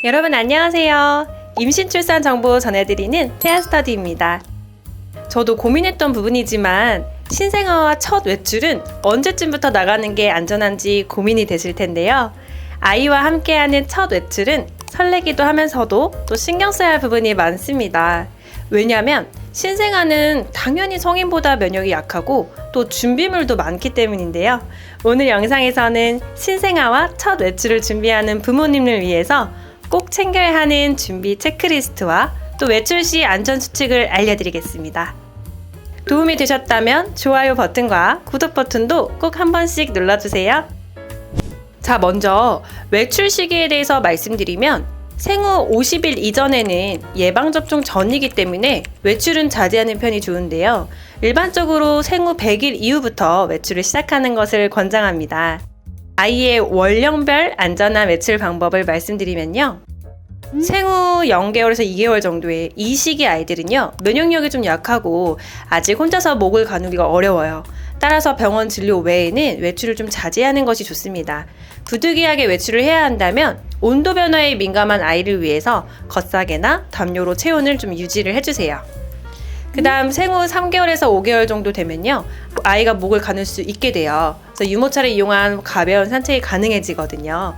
여러분 안녕하세요. 임신 출산 정보 전해드리는 태아스터디입니다. 저도 고민했던 부분이지만 신생아와 첫 외출은 언제쯤부터 나가는 게 안전한지 고민이 되실 텐데요. 아이와 함께하는 첫 외출은 설레기도 하면서도 또 신경 써야 할 부분이 많습니다. 왜냐하면 신생아는 당연히 성인보다 면역이 약하고 또 준비물도 많기 때문인데요. 오늘 영상에서는 신생아와 첫 외출을 준비하는 부모님을 위해서 꼭 챙겨야 하는 준비 체크리스트와 또 외출 시 안전수칙을 알려드리겠습니다. 도움이 되셨다면 좋아요 버튼과 구독 버튼도 꼭 한 번씩 눌러주세요. 자, 먼저 외출 시기에 대해서 말씀드리면 생후 50일 이전에는 예방접종 전이기 때문에 외출은 자제하는 편이 좋은데요. 일반적으로 생후 100일 이후부터 외출을 시작하는 것을 권장합니다. 아이의 월령별 안전한 외출 방법을 말씀드리면요. 생후 0개월에서 2개월 정도의 이 시기 아이들은요, 면역력이 좀 약하고 아직 혼자서 목을 가누기가 어려워요. 따라서 병원 진료 외에는 외출을 좀 자제하는 것이 좋습니다. 부득이하게 외출을 해야 한다면 온도 변화에 민감한 아이를 위해서 겉사계나 담요로 체온을 좀 유지를 해주세요. 그 다음 생후 3개월에서 5개월 정도 되면요, 아이가 목을 가눌 수 있게 돼요. 그래서 유모차를 이용한 가벼운 산책이 가능해지거든요.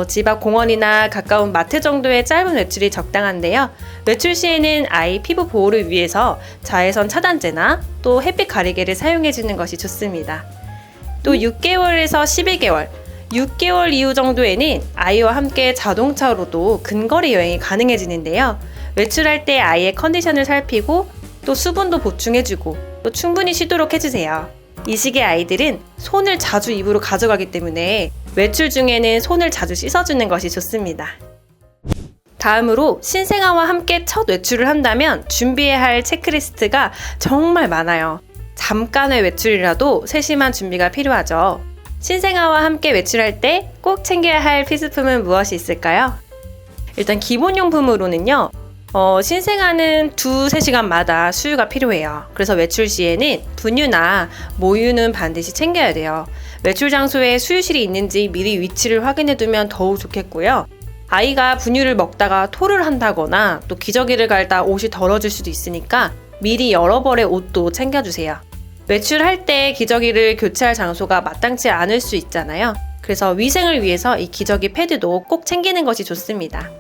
집 앞 공원이나 가까운 마트 정도의 짧은 외출이 적당한데요. 외출 시에는 아이 피부 보호를 위해서 자외선 차단제나 또 햇빛 가리개를 사용해주는 것이 좋습니다. 또 6개월에서 12개월, 6개월 이후 정도에는 아이와 함께 자동차로도 근거리 여행이 가능해지는데요. 외출할 때 아이의 컨디션을 살피고 또 수분도 보충해주고 또 충분히 쉬도록 해주세요. 이 시기의 아이들은 손을 자주 입으로 가져가기 때문에 외출 중에는 손을 자주 씻어주는 것이 좋습니다. 다음으로 신생아와 함께 첫 외출을 한다면 준비해야 할 체크리스트가 정말 많아요. 잠깐의 외출이라도 세심한 준비가 필요하죠. 신생아와 함께 외출할 때 꼭 챙겨야 할 필수품은 무엇이 있을까요? 일단 기본용품으로는요. 신생아는 2-3시간마다 수유가 필요해요. 그래서 외출 시에는 분유나 모유는 반드시 챙겨야 돼요. 외출 장소에 수유실이 있는지 미리 위치를 확인해 두면 더욱 좋겠고요. 아이가 분유를 먹다가 토를 한다거나 또 기저귀를 갈다 옷이 더러질 수도 있으니까 미리 여러 벌의 옷도 챙겨주세요. 외출할 때 기저귀를 교체할 장소가 마땅치 않을 수 있잖아요. 그래서 위생을 위해서 이 기저귀 패드도 꼭 챙기는 것이 좋습니다.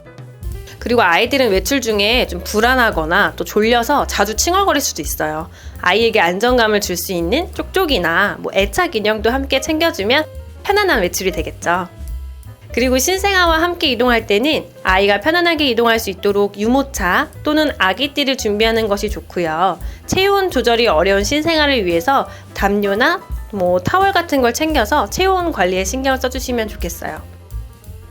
그리고 아이들은 외출 중에 좀 불안하거나 또 졸려서 자주 칭얼거릴 수도 있어요. 아이에게 안정감을 줄 수 있는 쪽쪽이나 애착 인형도 함께 챙겨주면 편안한 외출이 되겠죠. 그리고 신생아와 함께 이동할 때는 아이가 편안하게 이동할 수 있도록 유모차 또는 아기띠를 준비하는 것이 좋고요. 체온 조절이 어려운 신생아를 위해서 담요나 타월 같은 걸 챙겨서 체온 관리에 신경을 써주시면 좋겠어요.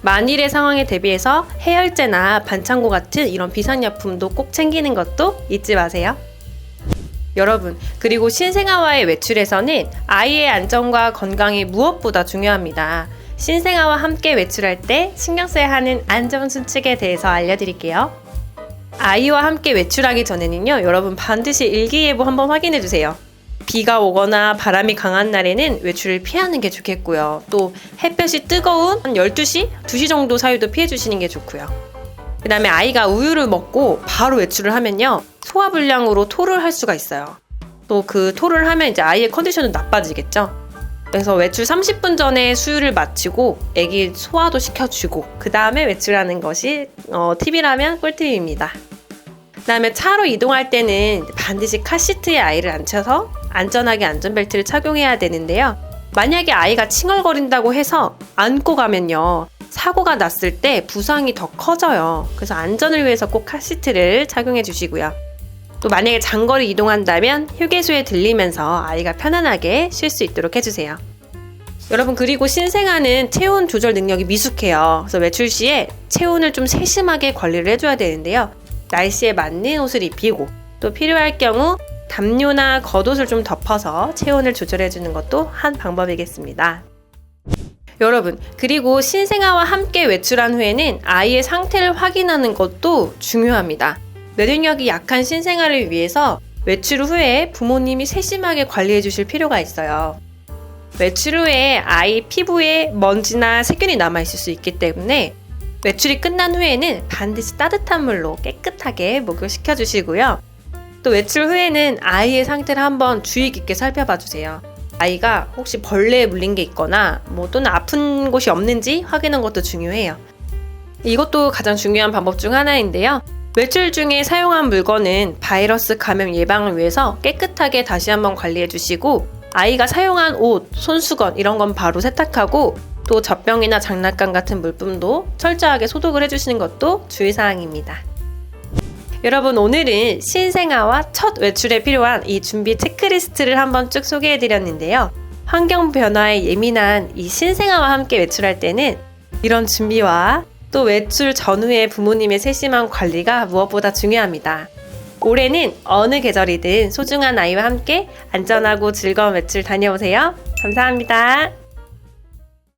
만일의 상황에 대비해서 해열제나 반창고 같은 이런 비상약품도 꼭 챙기는 것도 잊지 마세요. 여러분, 그리고 신생아와의 외출에서는 아이의 안전과 건강이 무엇보다 중요합니다. 신생아와 함께 외출할 때 신경 써야 하는 안전수칙에 대해서 알려드릴게요. 아이와 함께 외출하기 전에는요, 여러분 반드시 일기예보 한번 확인해주세요. 비가 오거나 바람이 강한 날에는 외출을 피하는 게 좋겠고요. 또 햇볕이 뜨거운 한 12시, 2시 정도 사이도 피해주시는 게 좋고요. 그 다음에 아이가 우유를 먹고 바로 외출을 하면요, 소화불량으로 토를 할 수가 있어요. 또 그 토를 하면 이제 아이의 컨디션은 나빠지겠죠. 그래서 외출 30분 전에 수유를 마치고 아기 소화도 시켜주고 그 다음에 외출하는 것이 팁이라면 꿀팁입니다. 그 다음에 차로 이동할 때는 반드시 카시트에 아이를 앉혀서 안전하게 안전벨트를 착용해야 되는데요. 만약에 아이가 칭얼거린다고 해서 안고 가면요, 사고가 났을 때 부상이 더 커져요. 그래서 안전을 위해서 꼭 카시트를 착용해 주시고요. 또 만약에 장거리 이동한다면 휴게소에 들리면서 아이가 편안하게 쉴 수 있도록 해주세요. 여러분, 그리고 신생아는 체온 조절 능력이 미숙해요. 그래서 외출 시에 체온을 좀 세심하게 관리를 해줘야 되는데요. 날씨에 맞는 옷을 입히고 또 필요할 경우 담요나 겉옷을 좀 덮어서 체온을 조절해주는 것도 한 방법이겠습니다. 여러분, 그리고 신생아와 함께 외출한 후에는 아이의 상태를 확인하는 것도 중요합니다. 면역력이 약한 신생아를 위해서 외출 후에 부모님이 세심하게 관리해 주실 필요가 있어요. 외출 후에 아이 피부에 먼지나 세균이 남아있을 수 있기 때문에 외출이 끝난 후에는 반드시 따뜻한 물로 깨끗하게 목욕시켜 주시고요. 또 외출 후에는 아이의 상태를 한번 주의 깊게 살펴봐 주세요. 아이가 혹시 벌레에 물린 게 있거나 또는 아픈 곳이 없는지 확인하는 것도 중요해요. 이것도 가장 중요한 방법 중 하나인데요. 외출 중에 사용한 물건은 바이러스 감염 예방을 위해서 깨끗하게 다시 한번 관리해 주시고, 아이가 사용한 옷, 손수건 이런 건 바로 세탁하고, 또 젖병이나 장난감 같은 물품도 철저하게 소독을 해주시는 것도 주의사항입니다. 여러분, 오늘은 신생아와 첫 외출에 필요한 이 준비 체크리스트를 한번 쭉 소개해드렸는데요. 환경 변화에 예민한 이 신생아와 함께 외출할 때는 이런 준비와 또 외출 전후의 부모님의 세심한 관리가 무엇보다 중요합니다. 올해는 어느 계절이든 소중한 아이와 함께 안전하고 즐거운 외출 다녀오세요. 감사합니다.